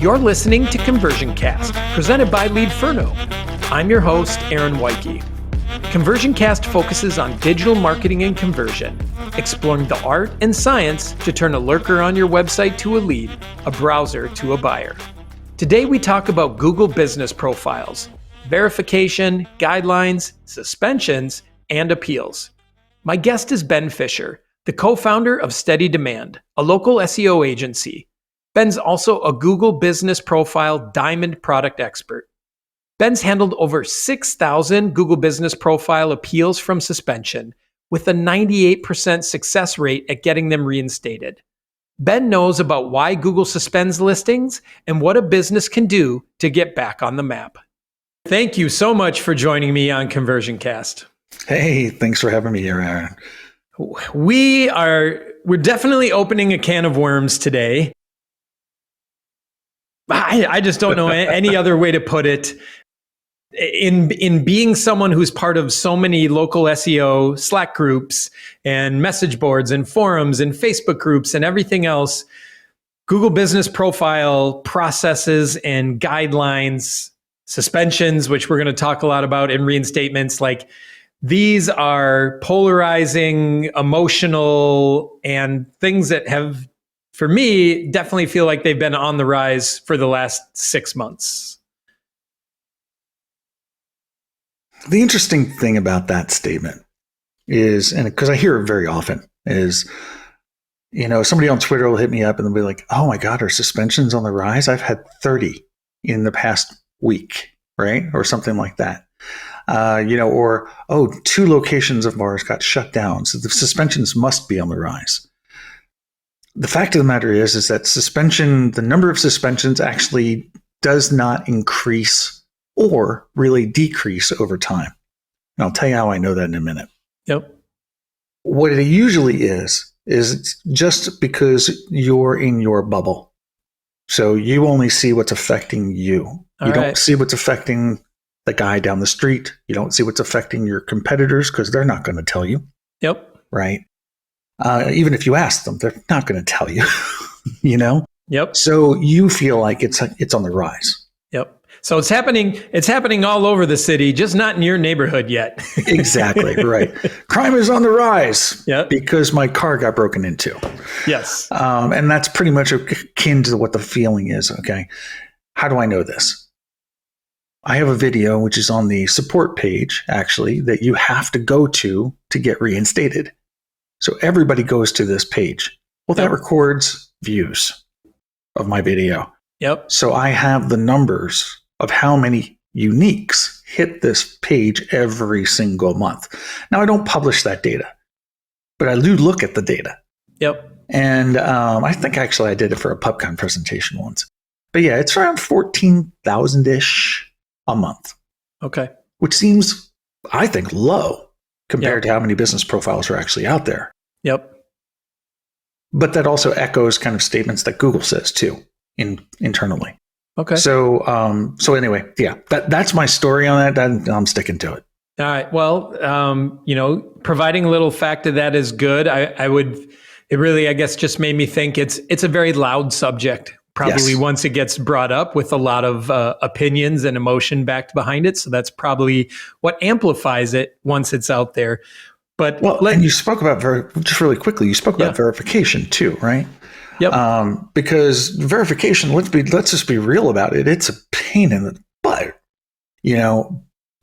You're listening to Conversion Cast, presented by Leadferno. I'm your host, Aaron Weike. Conversion Cast focuses on digital marketing and conversion, exploring the art and science to turn a lurker on your website to a lead, a browser to a buyer. Today we talk about Google business profiles, verification, guidelines, suspensions, and appeals. My guest is Ben Fisher, the co-founder of Steady Demand, a local SEO agency. Ben's also a Google Business Profile Diamond product expert. Ben's handled over 6,000 Google Business Profile appeals from suspension, with a 98% success rate at getting them reinstated. Ben knows about why Google suspends listings and what a business can do to get back on the map. Thank you so much for joining me on Conversion Cast. Hey, thanks for having me here, Aaron. We're definitely opening a can of worms today. I just don't know any other way to put it. In being someone who's part of so many local SEO Slack groups and message boards and forums and Facebook groups and everything else, Google Business Profile processes and guidelines, suspensions, which we're going to talk a lot about, and reinstatements, like these are polarizing, emotional, and things that have, for me, definitely feel like they've been on the rise for the last 6 months. The interesting thing about that statement is, and because I hear it very often, is, somebody on Twitter will hit me up and they'll be like, oh my God, are suspensions on the rise? I've had 30 in the past week, right? Or something like that. Or, 2 locations of ours got shut down, so the suspensions must be on the rise. The fact of the matter is that the number of suspensions actually does not increase or really decrease over time. And I'll tell you how I know that in a minute. Yep. What it usually is it's just because you're in your bubble. So you only see what's affecting you. You don't see what's affecting the guy down the street. You don't see what's affecting your competitors because they're not going to tell you. Yep. Right. Even if you ask them, they're not going to tell you, Yep. So you feel like it's on the rise. Yep. So it's happening all over the city, just not in your neighborhood yet. Exactly. Right. Crime is on the rise. Yep. Because my car got broken into. Yes. And that's pretty much akin to what the feeling is. Okay. How do I know this? I have a video, which is on the support page, actually, that you have to go to get reinstated. So everybody goes to this page. Well, that records views of my video. Yep. So I have the numbers of how many uniques hit this page every single month. Now, I don't publish that data, but I do look at the data. Yep. And I think actually I did it for a PubCon presentation once. But yeah, it's around 14,000-ish a month. Okay. Which seems, I think, low compared to how many business profiles are actually out there. Yep. But that also echoes kind of statements that Google says too, internally. Okay. So anyway, yeah, that's my story on that. I'm sticking to it. All right. Well, providing a little fact of that is good. It really, I guess, just made me think it's a very loud subject. Probably once it gets brought up with a lot of opinions and emotion backed behind it. So that's probably what amplifies it once it's out there. But and you spoke about just really quickly. You spoke about verification too, right? Yep. Because verification, let's just be real about it. It's a pain in the butt.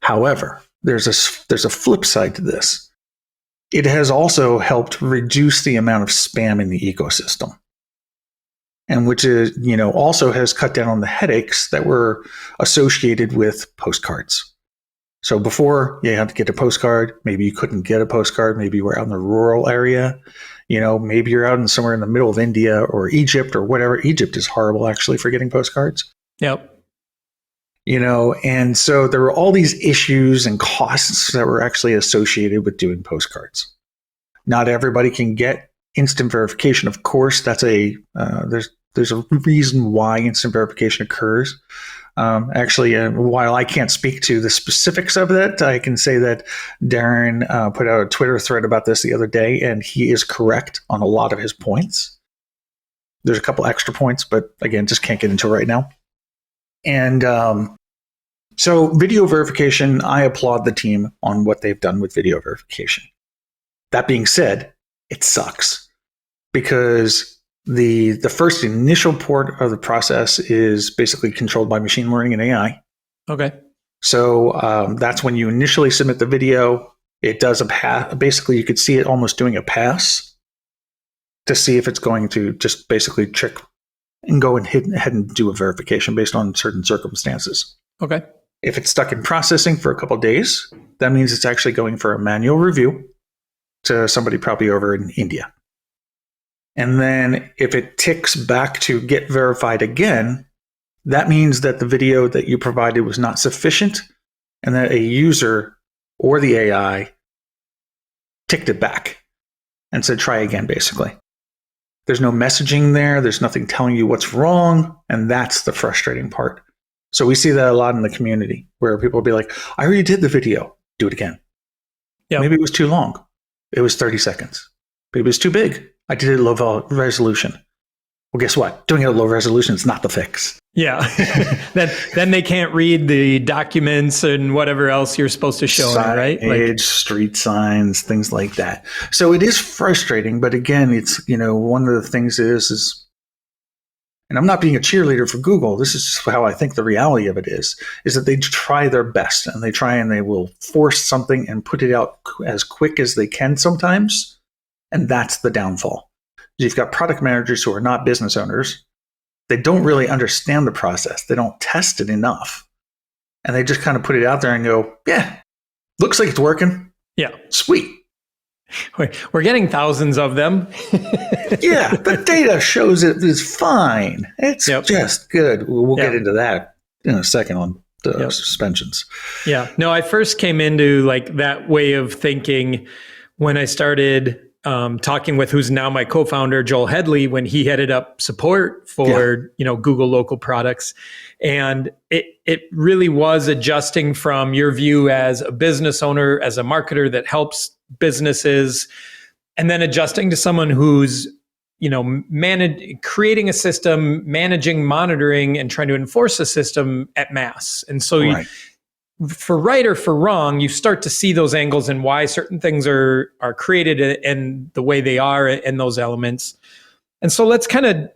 However, there's a flip side to this. It has also helped reduce the amount of spam in the ecosystem. And which is, also has cut down on the headaches that were associated with postcards. So before you had to get a postcard, maybe you couldn't get a postcard, maybe you were out in the rural area, maybe you're out somewhere in the middle of India or Egypt or whatever. Egypt is horrible actually for getting postcards. Yep. And so there were all these issues and costs that were actually associated with doing postcards. Not everybody can get instant verification. Of course, that's there's There's a reason why instant verification occurs. While I can't speak to the specifics of that, I can say that Darren put out a Twitter thread about this the other day, and he is correct on a lot of his points. There's a couple extra points, but again, just can't get into it right now. And so video verification, I applaud the team on what they've done with video verification. That being said, it sucks because the first initial part of the process is basically controlled by machine learning and AI. Okay. So that's when you initially submit the video. It does a pass. Basically, you could see it almost doing a pass to see if it's going to just basically check and go ahead and do a verification based on certain circumstances. Okay. If it's stuck in processing for a couple of days, that means it's actually going for a manual review to somebody probably over in India. And then if it ticks back to get verified again, that means that the video that you provided was not sufficient and that a user or the AI ticked it back and said, try again, basically. There's no messaging there. There's nothing telling you what's wrong. And that's the frustrating part. So we see that a lot in the community where people will be like, I already did the video. Do it again. Yep. Maybe it was too long. It was 30 seconds. Maybe it was too big. I did it at low resolution. Well, guess what? Doing it at low resolution is not the fix. Yeah. then they can't read the documents and whatever else you're supposed to show them, right? Like street signs, things like that. So it is frustrating, but again, it's, one of the things is, and I'm not being a cheerleader for Google. This is just how I think the reality of it is that they try their best and they will force something and put it out as quick as they can sometimes. And that's the downfall. You've got product managers who are not business owners. They don't really understand the process. They don't test it enough. And they just kind of put it out there and go, yeah, looks like it's working. Yeah. Sweet. We're getting thousands of them. Yeah, the data shows it is fine. It's just good. We'll get into that in a second on the suspensions. Yeah. No, I first came into like that way of thinking when I started talking with who's now my co-founder, Joel Headley, when he headed up support for Google local products. And it really was adjusting from your view as a business owner, as a marketer that helps businesses, and then adjusting to someone who's creating a system, managing, monitoring, and trying to enforce a system at mass. And so for right or for wrong, you start to see those angles and why certain things are created and the way they are and those elements. And so let's kind of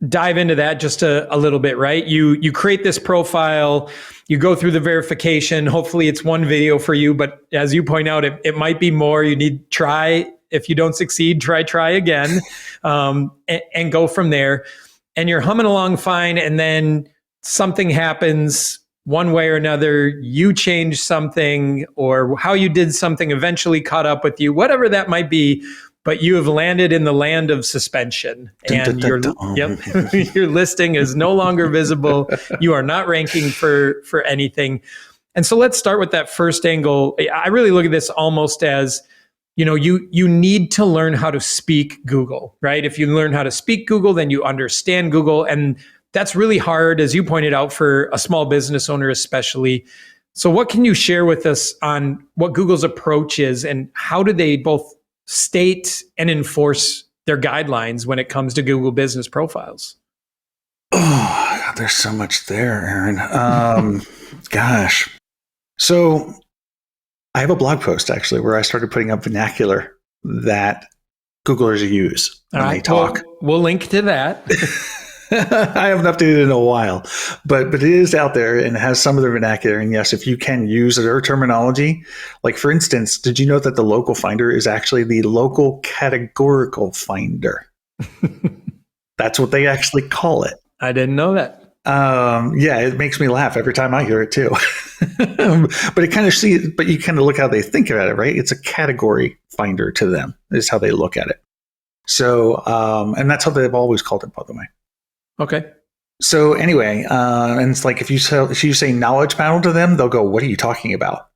dive into that just a little bit, right? You create this profile, you go through the verification. Hopefully it's one video for you, but as you point out, it might be more. You need try. If you don't succeed, try again, and go from there. And you're humming along fine, and then something happens one way or another. You change something, or how you did something eventually caught up with you, whatever that might be. But you have landed in the land of suspension, and your listing is no longer visible. You are not ranking for anything. And so let's start with that first angle. I really look at this almost as, you need to learn how to speak Google, right? If you learn how to speak Google, then you understand Google. And that's really hard, as you pointed out, for a small business owner especially. So what can you share with us on what Google's approach is, and how do they both state and enforce their guidelines when it comes to Google business profiles? Oh, God, there's so much there, Aaron. Gosh. So I have a blog post actually where I started putting up vernacular that Googlers use when they talk. We'll link to that. I haven't updated it in a while, but it is out there and it has some of the vernacular. And yes, if you can use their terminology, like for instance, did you know that the local finder is actually the local categorical finder? That's what they actually call it. I didn't know that. Yeah, it makes me laugh every time I hear it too. But you kind of look how they think about it, right? It's a category finder to them, is how they look at it. So, and that's how they've always called it, by the way. Okay. So anyway, and it's like if you say knowledge panel to them, they'll go, "What are you talking about?"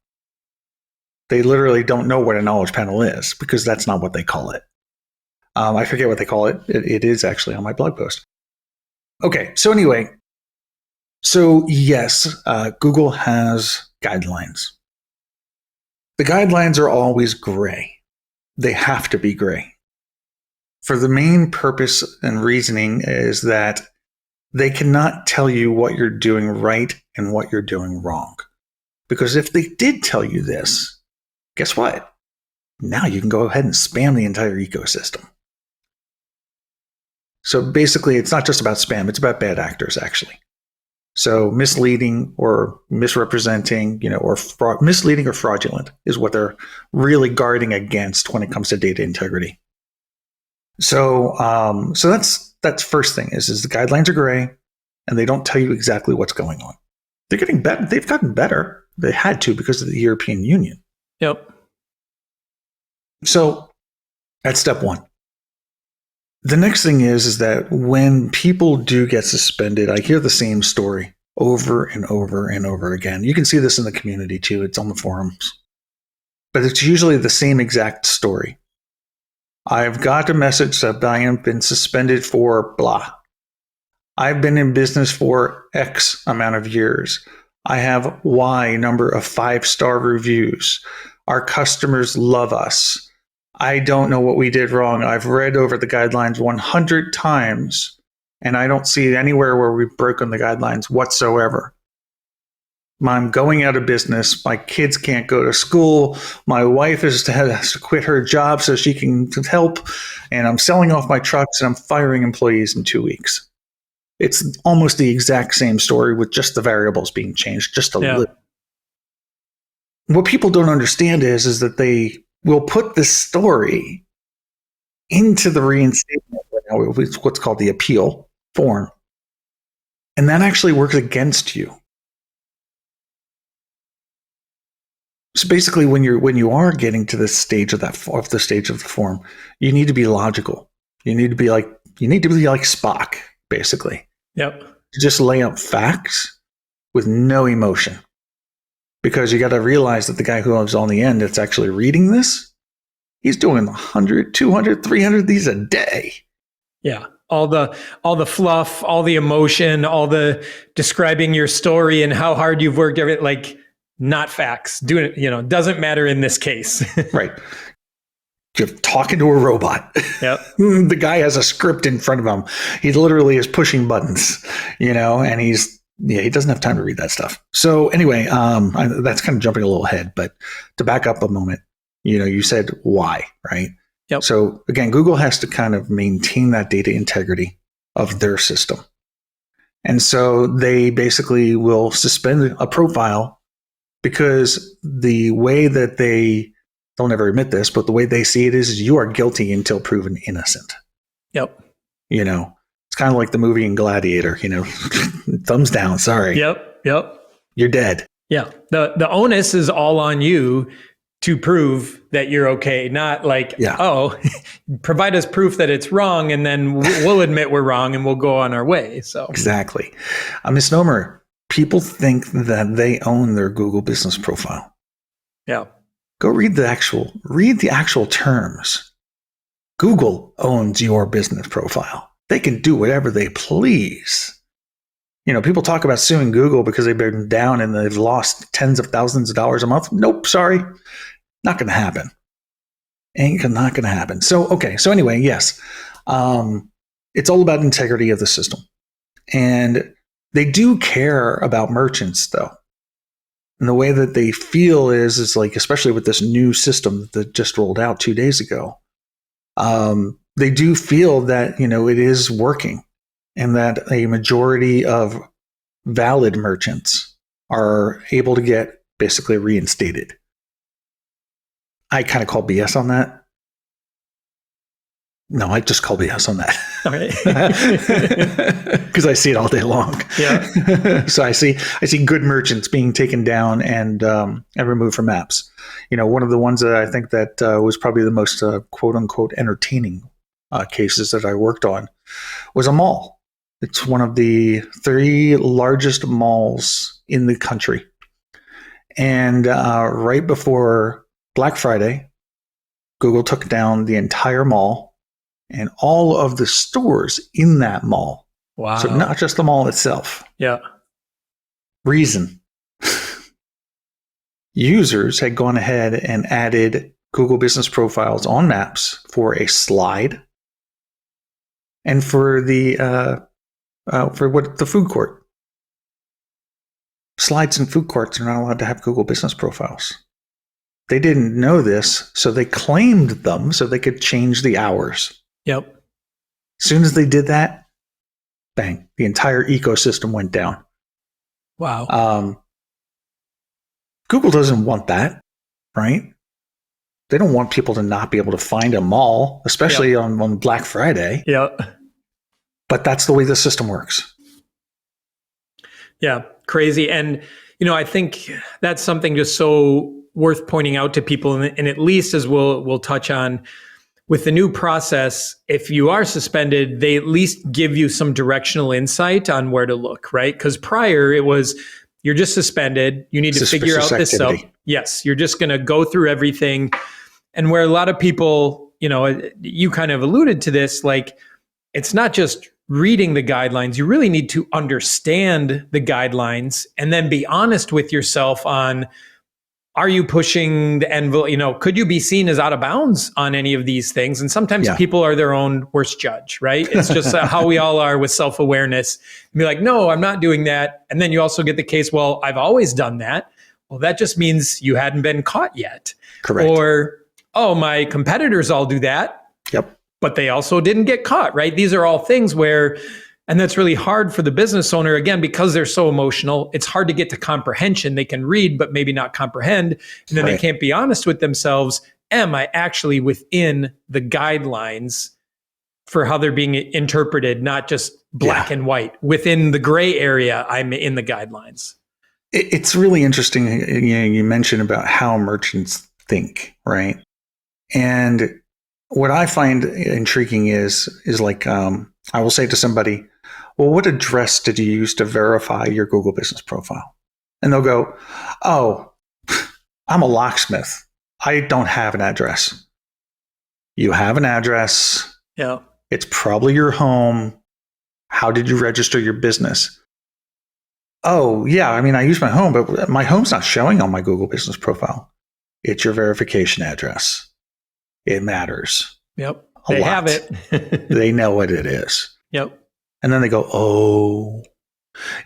They literally don't know what a knowledge panel is because that's not what they call it. I forget what they call it. It is actually on my blog post. Okay. So anyway, yes, Google has guidelines. The guidelines are always gray. They have to be gray. For the main purpose and reasoning is that they cannot tell you what you're doing right and what you're doing wrong. Because if they did tell you this, guess what? Now you can go ahead and spam the entire ecosystem. So basically, it's not just about spam, it's about bad actors, actually. So misleading or misrepresenting, or misleading or fraudulent is what they're really guarding against when it comes to data integrity. So that's first thing is the guidelines are gray and they don't tell you exactly what's going on. They're getting better. They've gotten better. They had to because of the European Union. Yep. So that's step one. The next thing is that when people do get suspended, I hear the same story over and over and over again. You can see this in the community too. It's on the forums. But it's usually the same exact story. I've got a message that I have been suspended for blah. I've been in business for X amount of years. I have Y number of 5-star reviews. Our customers love us. I don't know what we did wrong. I've read over the guidelines 100 times, and I don't see anywhere where we've broken the guidelines whatsoever. I'm going out of business. My kids can't go to school. My wife has to quit her job so she can help. And I'm selling off my trucks and I'm firing employees in 2 weeks. It's almost the exact same story with just the variables being changed just a little. What people don't understand is that they will put this story into the reinstatement, what's called the appeal form. And that actually works against you. So basically, when you are getting to this stage of the form, you need to be logical. You need to be like Spock, basically. Yep. Just lay out facts with no emotion, because you got to realize that the guy who was on the end that's actually reading this, he's doing 100, 200, 300 of these a day. Yeah. All the fluff, all the emotion, all the describing your story and how hard you've worked, not facts. Doing it, doesn't matter in this case. Right. You're talking to a robot. Yep. The guy has a script in front of him. He literally is pushing buttons, and he doesn't have time to read that stuff. So anyway, that's kind of jumping a little ahead, but to back up a moment, you said why, right? Yep. So again, Google has to kind of maintain that data integrity of their system. And so they basically will suspend a profile because the way that they'll never admit this, but the way they see it is you are guilty until proven innocent. Yep. It's kind of like the movie in Gladiator, thumbs down, sorry. Yep. You're dead. Yeah. The onus is all on you to prove that you're okay, not provide us proof that it's wrong, and then we'll admit we're wrong and we'll go on our way. So exactly. A misnomer. People think that they own their Google business profile. Yeah. Go read the actual terms. Google owns your business profile. They can do whatever they please. People talk about suing Google because they've been down and they've lost tens of thousands of dollars a month. Nope, sorry. Not going to happen. Not going to happen. So anyway, yes. It's all about integrity of the system. And they do care about merchants, though. And the way that they feel is especially with this new system that just rolled out 2 days ago, they do feel that, it is working and that a majority of valid merchants are able to get basically reinstated. I kind of call BS on that. No, I just call BS on that. Okay. Because I see it all day long. Yeah. So I see good merchants being taken down and removed from apps. One of the ones that I think that was probably the most quote unquote entertaining cases that I worked on was a mall. It's one of the 3 largest malls in the country. And right before Black Friday, Google took down the entire mall and all of the stores in that mall Wow. So not just the mall itself. Yeah. Reason. Users had gone ahead and added Google Business Profiles on maps for a slide and for the food court. Slides and food courts are not allowed to have Google Business Profiles. They didn't know this, so they claimed them so they could change the hours. Yep. As soon as they did that, bang, the entire ecosystem went down. Wow. Google doesn't want that, right? They don't want people to not be able to find a mall, especially on Black Friday. Yep. But that's the way the system works. Yeah, crazy. And, I think that's something just so worth pointing out to people. And at least as we'll touch on with the new process, if you are suspended, they at least give you some directional insight on where to look, right? Because prior it was, you're just suspended. You need to figure out this stuff. Yes, you're just going to go through everything. And where a lot of people, you kind of alluded to this, like it's not just reading the guidelines. You really need to understand the guidelines and then be honest with yourself on, are you pushing the envelope? Could you be seen as out of bounds on any of these things? And sometimes people are their own worst judge, right? It's just how we all are with self-awareness. Be like, no, I'm not doing that. And then you also get the case, well, I've always done that. Well, that just means you hadn't been caught yet. Correct. Or, oh, my competitors all do that. Yep. But they also didn't get caught, right? These are all things where, and that's really hard for the business owner, again, because they're so emotional. It's hard to get to comprehension. They can read, but maybe not comprehend. And then they can't be honest with themselves. Am I actually within the guidelines for how they're being interpreted, not just black and white? Within the gray area, I'm in the guidelines. It's really interesting. You mentioned about how merchants think, right? And what I find intriguing is like, I will say to somebody, well, what address did you use to verify your Google Business Profile? And they'll go, oh, I'm a locksmith. I don't have an address. You have an address. Yeah. It's probably your home. How did you register your business? Oh, yeah. I mean, I use my home, but my home's not showing on my Google Business Profile. It's your verification address. It matters. Yep. They have it. They know what it is. Yep. And then they go, oh,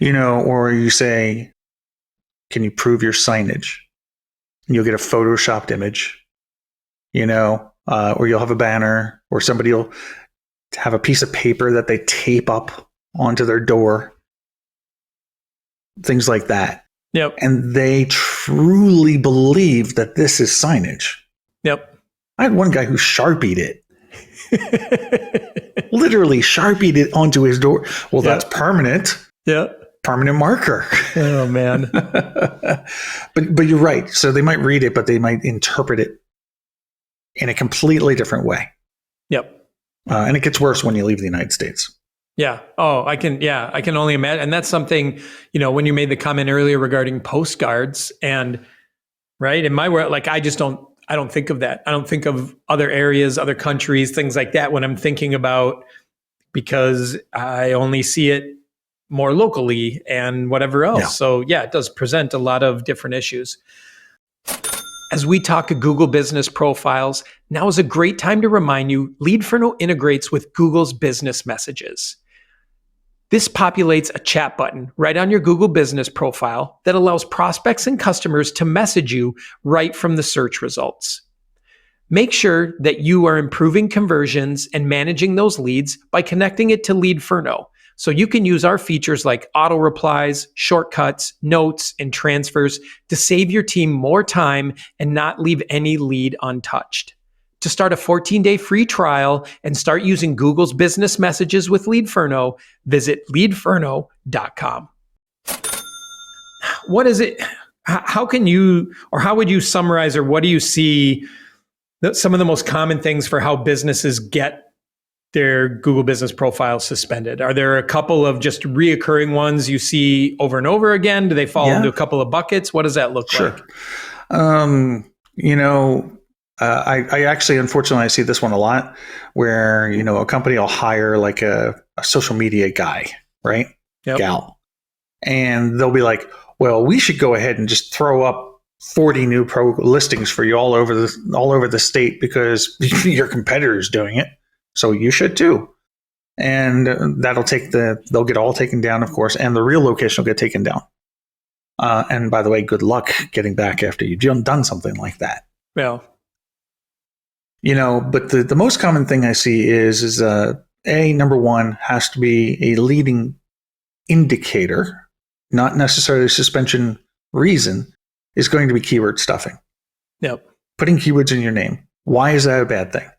or you say, can you prove your signage? And you'll get a photoshopped image, or you'll have a banner, or somebody will have a piece of paper that they tape up onto their door. Things like that. Yep. And they truly believe that this is signage. Yep. I had one guy who Sharpied it. Literally Sharpied it onto his door. Well, that's permanent. Yeah. Permanent marker. Oh, man. But you're right. So they might read it, but they might interpret it in a completely different way. Yep. And it gets worse when you leave the United States. Yeah. Oh, I can only imagine. And that's something, when you made the comment earlier regarding postcards and right in my world, like I don't think of that. I don't think of other areas, other countries, things like that when I'm thinking about, because I only see it more locally and whatever else. Yeah. So it does present a lot of different issues. As we talk Google Business Profiles, now is a great time to remind you, Leadferno integrates with Google's business messages. This populates a chat button right on your Google Business Profile that allows prospects and customers to message you right from the search results. Make sure that you are improving conversions and managing those leads by connecting it to Leadferno, so you can use our features like auto replies, shortcuts, notes, and transfers to save your team more time and not leave any lead untouched. To start a 14-day free trial and start using Google's business messages with Leadferno, visit leadferno.com. What is it? How can you, or how would you summarize, or what do you see some of the most common things for how businesses get their Google Business Profile suspended? Are there a couple of just reoccurring ones you see over and over again? Do they fall into a couple of buckets? What does that look like? I actually, unfortunately, I see this one a lot where, a company will hire like a social media guy, right? Yep. Gal. And they'll be like, well, we should go ahead and just throw up 40 new pro listings for you all over the state because your competitor's doing it. So you should too. And they'll get all taken down, of course, and the real location will get taken down. And by the way, good luck getting back after you've done something like that. Well, but the most common thing I see is number one has to be a leading indicator, not necessarily a suspension reason, is going to be keyword stuffing. Yep. Putting keywords in your name. Why is that a bad thing?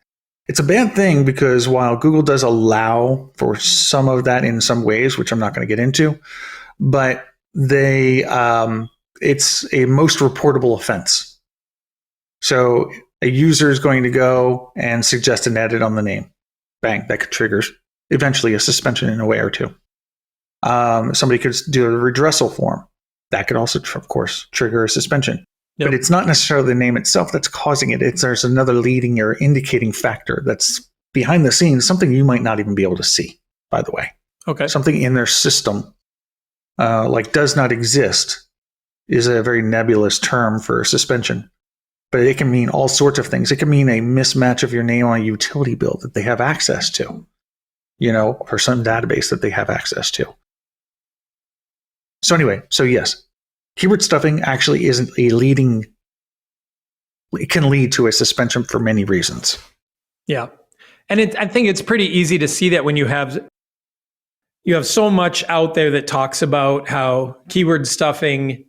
It's a bad thing because while Google does allow for some of that in some ways, which I'm not going to get into, but it's a most reportable offense. So a user is going to go and suggest an edit on the name. Bang, that could trigger eventually a suspension in a way or two. Somebody could do a redressal form. That could also, of course, trigger a suspension. Yep. But it's not necessarily the name itself that's causing it. There's another leading or indicating factor that's behind the scenes, something you might not even be able to see, by the way. Okay. Something in their system, like does not exist, is a very nebulous term for suspension. But it can mean all sorts of things. It can mean a mismatch of your name on a utility bill that they have access to, or some database that they have access to. So anyway, yes, keyword stuffing actually isn't it can lead to a suspension for many reasons. Yeah. And I think it's pretty easy to see that when you have so much out there that talks about how keyword stuffing,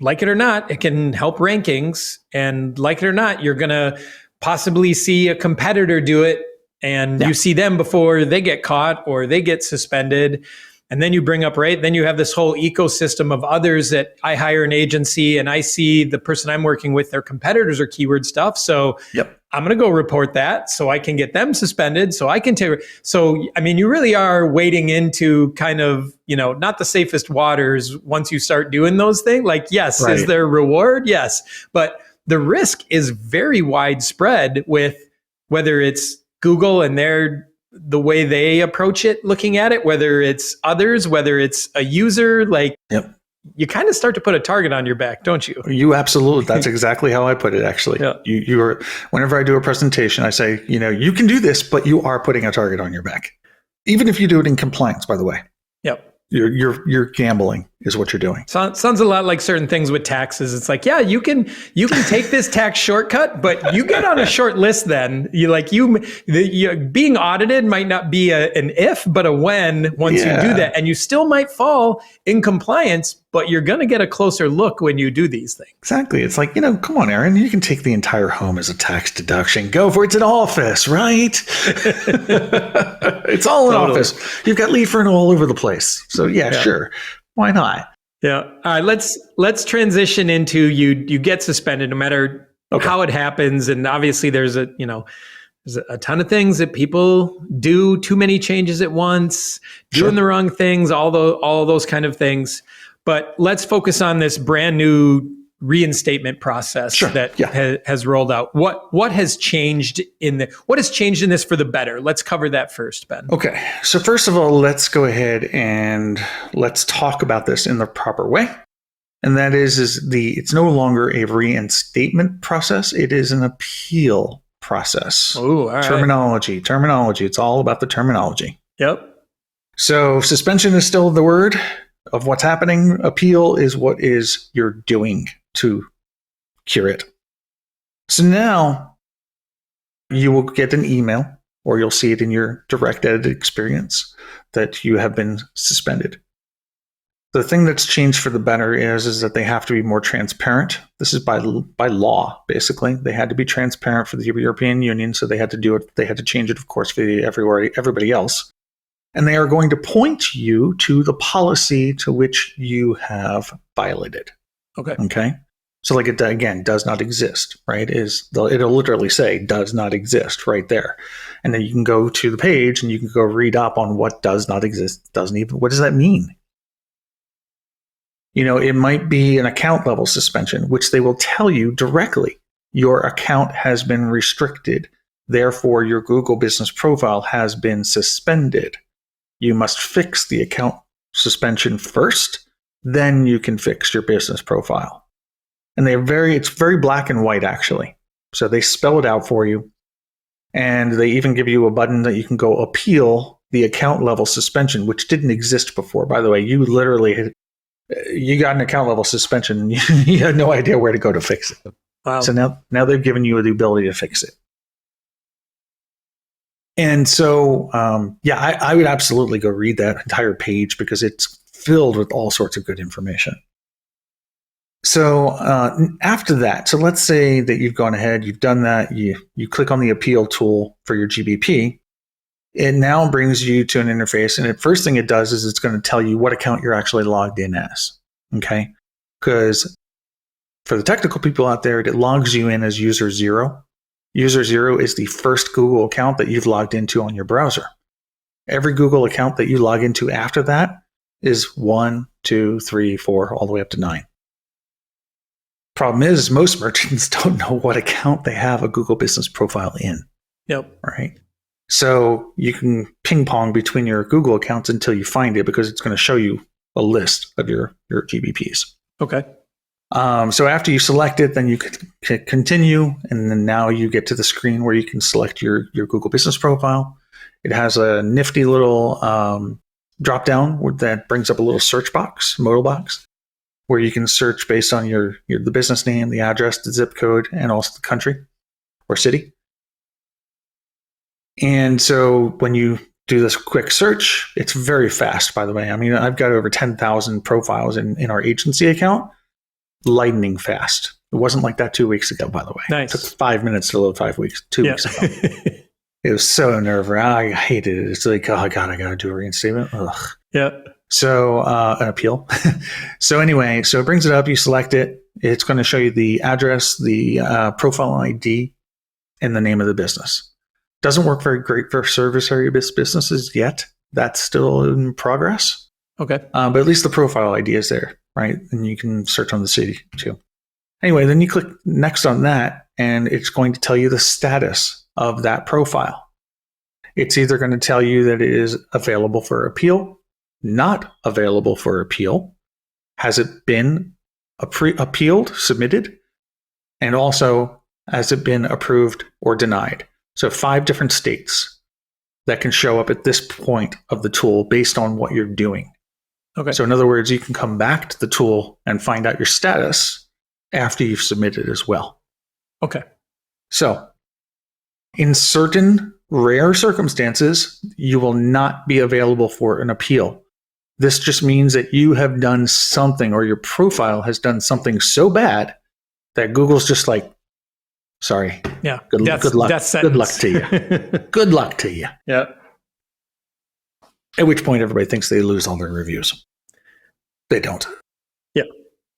like it or not, it can help rankings. And like it or not, you're going to possibly see a competitor do it. And you see them before they get caught or they get suspended. And then you bring up, then you have this whole ecosystem of others that I hire an agency and I see the person I'm working with, their competitors are keyword stuff. So I'm going to go report that so I can get them suspended. So I can take. So, I mean, you really are wading into kind of, not the safest waters once you start doing those things. Like, yes, is there reward? Yes. But the risk is very widespread with whether it's Google and the way they approach it, looking at it, whether it's others, whether it's a user, you kind of start to put a target on your back, don't you? You absolutely. That's exactly how I put it, actually. Yeah. You are, whenever I do a presentation, I say, you can do this, but you are putting a target on your back. Even if you do it in compliance, by the way. Yep. You're gambling is what you're doing. Sounds a lot like certain things with taxes. It's like, yeah, you can take this tax shortcut, but you get on a short list. Then being audited might not be an if, but a when once you do that, and you still might fall in compliance, but you're going to get a closer look when you do these things. Exactly. It's like, come on, Aaron, you can take the entire home as a tax deduction. Go for it. It's an office, right? It's all an office. You've got Leadferno all over the place. So sure. Why not? Yeah. All right. Let's transition into you get suspended no matter how it happens. And obviously there's a ton of things that people do, too many changes at once, doing the wrong things, all those kind of things. But let's focus on this brand new reinstatement process that has rolled out. What has changed in this for the better? Let's cover that first, Ben. Okay. So first of all, let's go ahead and let's talk about this in the proper way. And that is it's no longer a reinstatement process. It is an appeal process. Oh, all right. Terminology. It's all about the terminology. Yep. So suspension is still the word of what's happening. Appeal is what you're doing to cure it. So now you will get an email, or you'll see it in your direct edit experience, that you have been suspended. The thing that's changed for the better is that they have to be more transparent. This is by law, basically. They had to be transparent for the European Union, so they had to do it. They had to change it, of course, for everybody else. And they are going to point you to the policy to which you have violated. Okay. So like it, again, does not exist, right? It'll literally say does not exist right there. And then you can go to the page and you can go read up on what does not exist. What does that mean? It might be an account level suspension, which they will tell you directly. Your account has been restricted. Therefore, your Google business profile has been suspended. you must fix the account suspension first, then you can fix your business profile. And it's very black and white, actually. So they spell it out for you. And they even give you a button that you can go appeal the account level suspension, which didn't exist before. By the way, you got an account level suspension and you had no idea where to go to fix it. Wow. So now they've given you the ability to fix it. And so, I would absolutely go read that entire page because it's filled with all sorts of good information. So after that, so let's say that you've gone ahead, you've done that, you click on the appeal tool for your GBP. It now brings you to an interface, and the first thing it does is it's going to tell you what account you're actually logged in as, okay? Because for the technical people out there, it logs you in as user 0. User 0 is the first Google account that you've logged into on your browser. Every Google account that you log into after that is 1, 2, 3, 4, all the way up to 9. Problem is, most merchants don't know what account they have a Google business profile in. Yep. Right. So you can ping pong between your Google accounts until you find it because it's going to show you a list of your GBPs. Okay. So after you select it, then you can continue, and then now you get to the screen where you can select your Google business profile. It has a nifty little drop down that brings up a little search box, modal box, where you can search based on the business name, the address, the zip code, and also the country or city. And so when you do this quick search, it's very fast, by the way. I mean, I've got over 10,000 profiles in our agency account, lightning fast. It wasn't like that 2 weeks ago, by the way. Nice. It took 5 minutes to load 2 weeks ago. It was so nerve-wracking. I hated it. It's like, oh, God, I got to do a reinstatement. Ugh. Yeah. So an appeal. So anyway, so it brings it up. You select it. It's going to show you the address, the profile ID, and the name of the business. Doesn't work very great for service area businesses yet. That's still in progress. Okay. But at least the profile ID is there, right? And you can search on the city too. Anyway, then you click next on that, and it's going to tell you the status of that profile. It's either going to tell you that it is available for appeal, not available for appeal, has it been appealed, submitted, and also has it been approved or denied. So 5 different states that can show up at this point of the tool based on what you're doing. Okay. So in other words, you can come back to the tool and find out your status after you've submitted as well. Okay. So in certain rare circumstances, you will not be available for an appeal. This just means that you have done something, or your profile has done something so bad that Google's just like, sorry. Yeah. Good luck. Good luck to you. Good luck to you. Yeah. At which point everybody thinks they lose all their reviews. They don't. Yeah.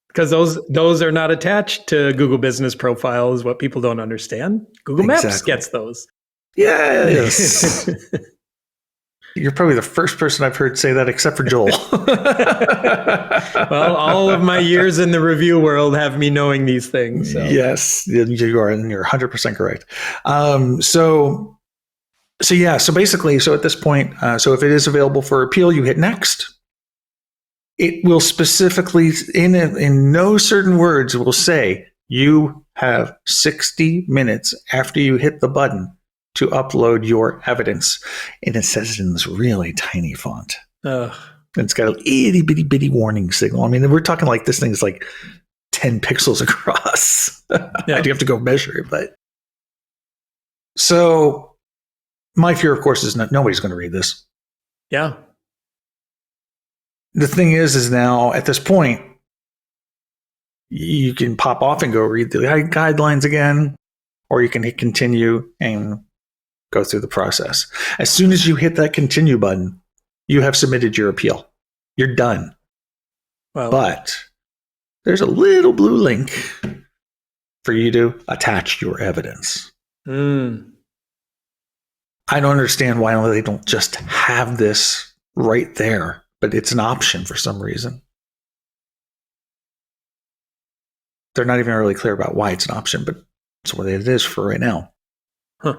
Because those are not attached to Google Business Profile is what people don't understand. Google Maps gets those. Yes. You're probably the first person I've heard say that except for Joel. Well, all of my years in the review world have me knowing these things. So. Yes, you are, and you're 100% correct. So basically, at this point, so if it is available for appeal, you hit next. It will specifically, in no certain words, will say you have 60 minutes after you hit the button to upload your evidence. And it says it in this really tiny font. And it's got a itty bitty warning signal. I mean, we're talking like this thing is like 10 pixels across. Yeah. I do have to go measure it, but. So my fear, of course, is nobody's going to read this. Yeah. The thing is now at this point, you can pop off and go read the guidelines again, or you can hit continue and go through the process. As soon as you hit that continue button, you have submitted your appeal. You're done. Well, but there's a little blue link for you to attach your evidence. I don't understand why they don't just have this right there, but it's an option for some reason. They're not even really clear about why it's an option, but it's what it is for right now. Huh.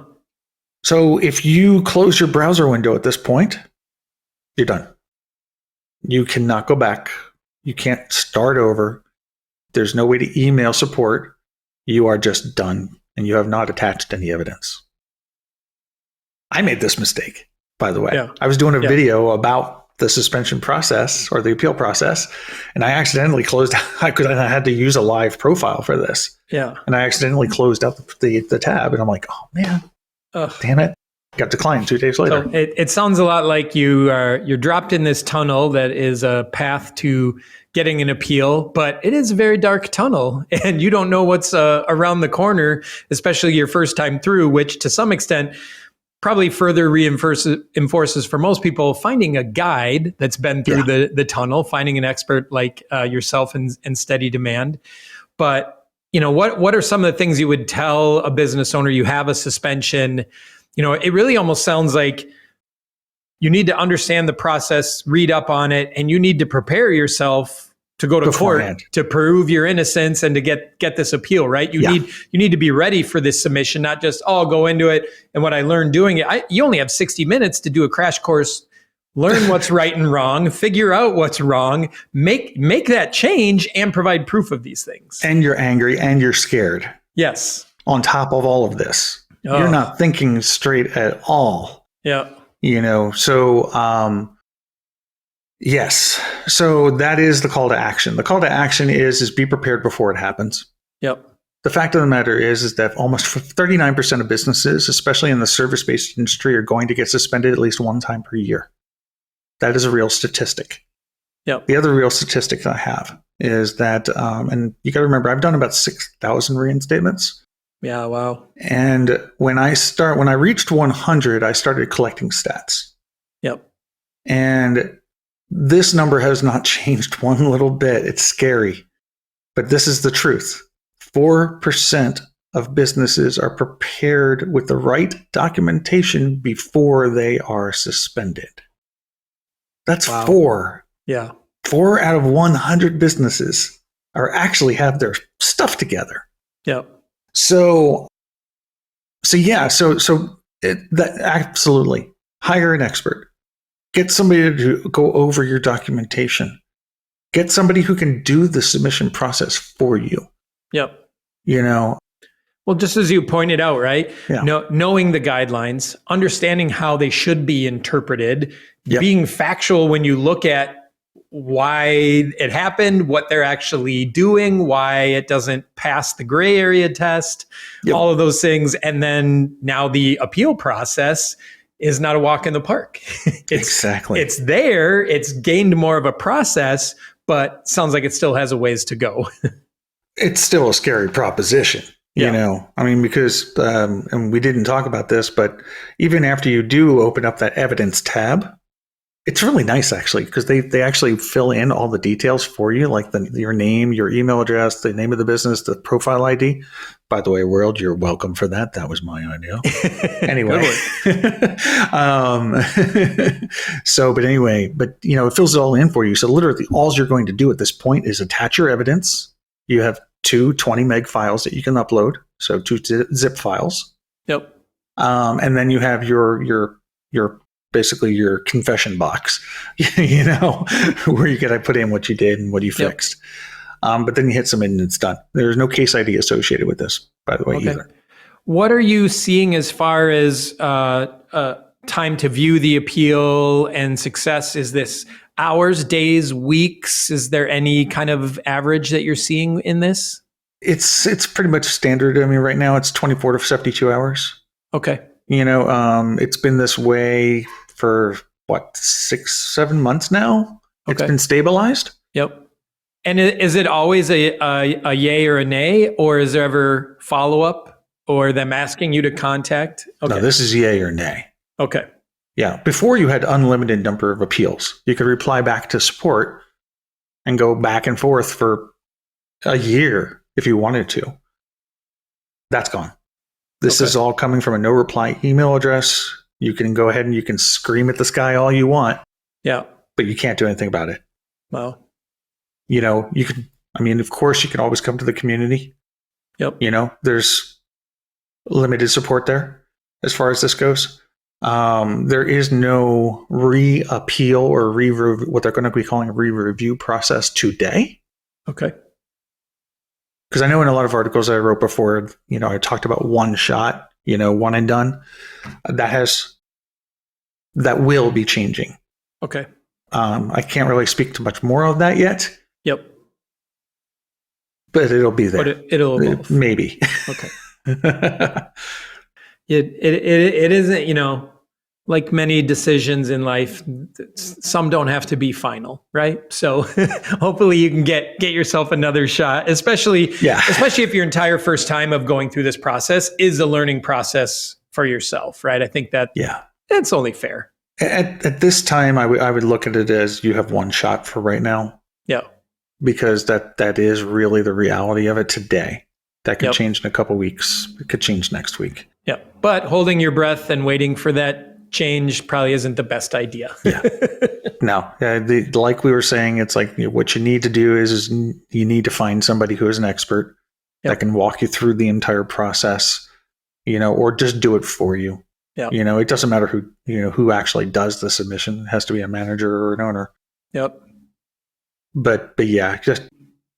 So if you close your browser window at this point, You're done. You cannot go back. You can't start over. There's no way to email support. You are just done, and you have not attached any evidence. I made this mistake, by the way. Yeah. I was doing a video about the suspension process or the appeal process, and I accidentally closed out because I had to use a live profile for this. Yeah. And I accidentally closed out the tab, and I'm like, oh man, damn it. Got declined 2 days later. So it sounds a lot like you're dropped in this tunnel that is a path to getting an appeal, but it is a very dark tunnel, and you don't know what's around the corner, especially your first time through, which to some extent probably further reinforces for most people finding a guide that's been through the tunnel, finding an expert like yourself in steady demand. But what are some of the things you would tell a business owner? You have a suspension. It really almost sounds like you need to understand the process, read up on it, and you need to prepare yourself to go to beforehand. court to prove your innocence and to get this appeal, right? You need to be ready for this submission, not just, I'll go into it. And what I learned doing it, you only have 60 minutes to do a crash course, learn what's right and wrong, figure out what's wrong, make that change, and provide proof of these things. And you're angry and you're scared. Yes. On top of all of this. You're not thinking straight at all. Yeah. So yes. So that is the call to action. The call to action is be prepared before it happens. Yep. The fact of the matter is that almost 39% of businesses, especially in the service-based industry, are going to get suspended at least one time per year. That is a real statistic. Yep. The other real statistic I have is that, and you got to remember, I've done about 6,000 reinstatements. Yeah, wow. And when I reached 100, I started collecting stats. Yep. And this number has not changed one little bit. It's scary. But this is the truth. 4% of businesses are prepared with the right documentation before they are suspended. That's 4. Yeah. 4 out of 100 businesses actually have their stuff together. Yep. So absolutely hire an expert. Get somebody to go over your documentation. Get somebody who can do the submission process for you. Yep. Well, just as you pointed out, right? Yeah. Knowing the guidelines, understanding how they should be interpreted, being factual when you look at why it happened, what they're actually doing, why it doesn't pass the gray area test, all of those things. And then now the appeal process is not a walk in the park. Exactly. It's there. It's gained more of a process, but sounds like it still has a ways to go. It's still a scary proposition. Because, and we didn't talk about this, but even after you do open up that evidence tab, it's really nice actually, because they actually fill in all the details for you, like your name, your email address, the name of the business, the profile ID. By the way, world, you're welcome for that. That was my idea. Anyway. But it fills it all in for you. So literally all you're going to do at this point is attach your evidence. You have 2 20 meg files that you can upload. So 2 zip files. Yep. And then you have your basically your confession box, where you got to put in what you did and what you fixed. But then you hit submit and it's done. There's no case ID associated with this, by the way, either. What are you seeing as far as time to view the appeal and success? Is this hours, days, weeks? Is there any kind of average that you're seeing in this? It's pretty much standard. I mean, right now it's 24 to 72 hours. Okay. It's been this way for 6-7 months now. It's been stabilized. Yep. And is it always a yay or a nay, or is there ever follow-up or them asking you to contact? Okay. No, this is yay or nay. Okay. Yeah. Before you had unlimited number of appeals. You could reply back to support and go back and forth for a year if you wanted to. That's gone. This is all coming from a no reply email address. You can go ahead and you can scream at the sky all you want. Yeah. But you can't do anything about it. Wow. You can, of course you can always come to the community. Yep. There's limited support there as far as this goes. There is no re-appeal or what they're going to be calling a re-review process today. Okay. Because I know in a lot of articles I wrote before, I talked about one shot, one and done. That will be changing. Okay. I can't really speak to much more of that yet. Yep. But it'll be there. But it'll evolve. Maybe. Okay. It isn't, like many decisions in life, some don't have to be final, right? So hopefully you can get yourself another shot, especially if your entire first time of going through this process is a learning process for yourself, right? I think that's only fair. At this time, I would look at it as you have one shot for right now. Yeah. Because that is really the reality of it today. That could change in a couple weeks. It could change next week. Yeah. But holding your breath and waiting for that change probably isn't the best idea. Yeah. No. Like we were saying, it's like what you need to do is you need to find somebody who is an expert that can walk you through the entire process, or just do it for you. Yeah. It doesn't matter who actually does the submission. It has to be a manager or an owner. Yep. But yeah, just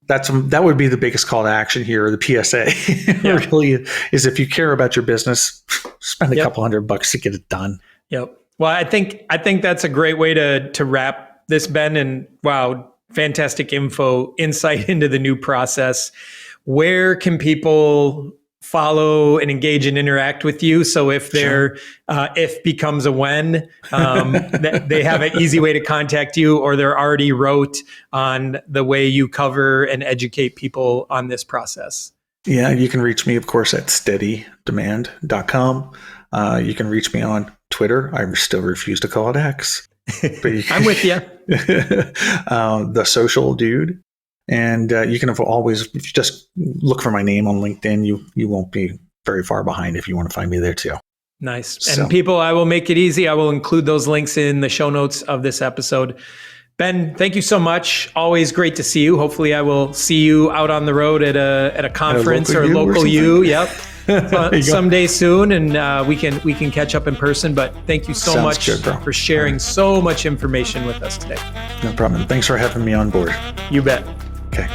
that would be the biggest call to action here. The PSA really is, if you care about your business, spend a couple $100 to get it done. Yep. Well, I think that's a great way to wrap this, Ben. And wow, fantastic insight into the new process. Where can people follow and engage and interact with you? So if if becomes a when, they have an easy way to contact you, or they're already wrote on the way you cover and educate people on this process. Yeah, you can reach me, of course, at steadydemand.com. You can reach me on Twitter. I still refuse to call it X. I'm with you. The social dude. And you can always, if you just look for my name on LinkedIn, you won't be very far behind if you want to find me there too. Nice. And people, I will make it easy. I will include those links in the show notes of this episode. Ben, thank you so much. Always great to see you. Hopefully I will see you out on the road at a conference or a local U. Yep. Someday soon, and we can catch up in person. But thank you so much for sharing so much information with us today. No problem. Thanks for having me on board. You bet. Okay.